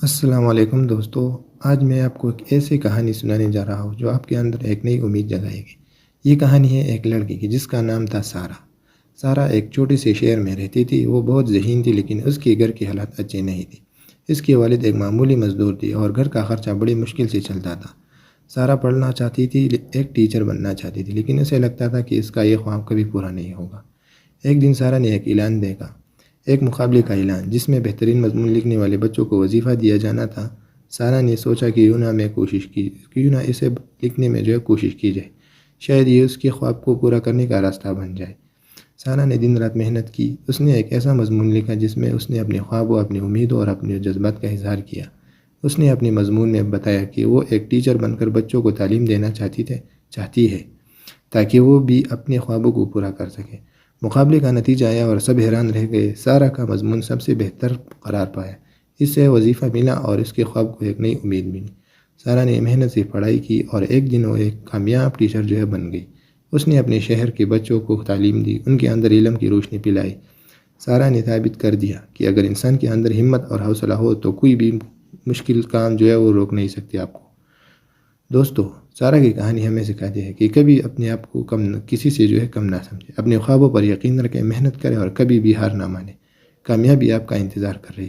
السلام علیکم دوستو، آج میں آپ کو ایک ایسی کہانی سنانے جا رہا ہوں جو آپ کے اندر ایک نئی امید جگائے گی۔ یہ کہانی ہے ایک لڑکی کی جس کا نام تھا سارہ۔ سارہ ایک چھوٹے سے شہر میں رہتی تھی۔ وہ بہت ذہین تھی لیکن اس کے گھر کے حالات اچھے نہیں تھے۔ اس کے والد ایک معمولی مزدور تھے اور گھر کا خرچہ بڑی مشکل سے چلتا تھا۔ سارہ پڑھنا چاہتی تھی، ایک ٹیچر بننا چاہتی تھی، لیکن اسے لگتا تھا کہ اس کا یہ خواب کبھی پورا نہیں ہوگا۔ ایک دن سارہ نے ایک اعلان دیکھا، ایک مقابلے کا اعلان جس میں بہترین مضمون لکھنے والے بچوں کو وظیفہ دیا جانا تھا۔ سارہ نے سوچا کہ کیوں نہ اسے لکھنے میں کوشش کی جائے، شاید یہ اس کے خواب کو پورا کرنے کا راستہ بن جائے۔ سارہ نے دن رات محنت کی۔ اس نے ایک ایسا مضمون لکھا جس میں اس نے اپنے خوابوں، اپنی امیدوں اور اپنے جذبات کا اظہار کیا۔ اس نے اپنے مضمون میں بتایا کہ وہ ایک ٹیچر بن کر بچوں کو تعلیم دینا چاہتی ہے تاکہ وہ بھی اپنے خوابوں کو پورا کر سکے۔ مقابلے کا نتیجہ آیا اور سب حیران رہ گئے۔ سارہ کا مضمون سب سے بہتر قرار پایا، اس سے وظیفہ ملا اور اس کے خواب کو ایک نئی امید ملی۔ سارہ نے محنت سے پڑھائی کی اور ایک دن وہ ایک کامیاب ٹیچر بن گئی۔ اس نے اپنے شہر کے بچوں کو تعلیم دی، ان کے اندر علم کی روشنی پلائی۔ سارہ نے ثابت کر دیا کہ اگر انسان کے اندر ہمت اور حوصلہ ہو تو کوئی بھی مشکل کام وہ روک نہیں سکتے آپ کو۔ دوستو، سارہ کی کہانی ہمیں سکھاتی ہے کہ کبھی اپنے آپ کو کسی سے کم نہ سمجھے، اپنے خوابوں پر یقین رکھیں، محنت کریں اور کبھی بھی ہار نہ مانیں۔ کامیابی آپ کا انتظار کر رہی ہے۔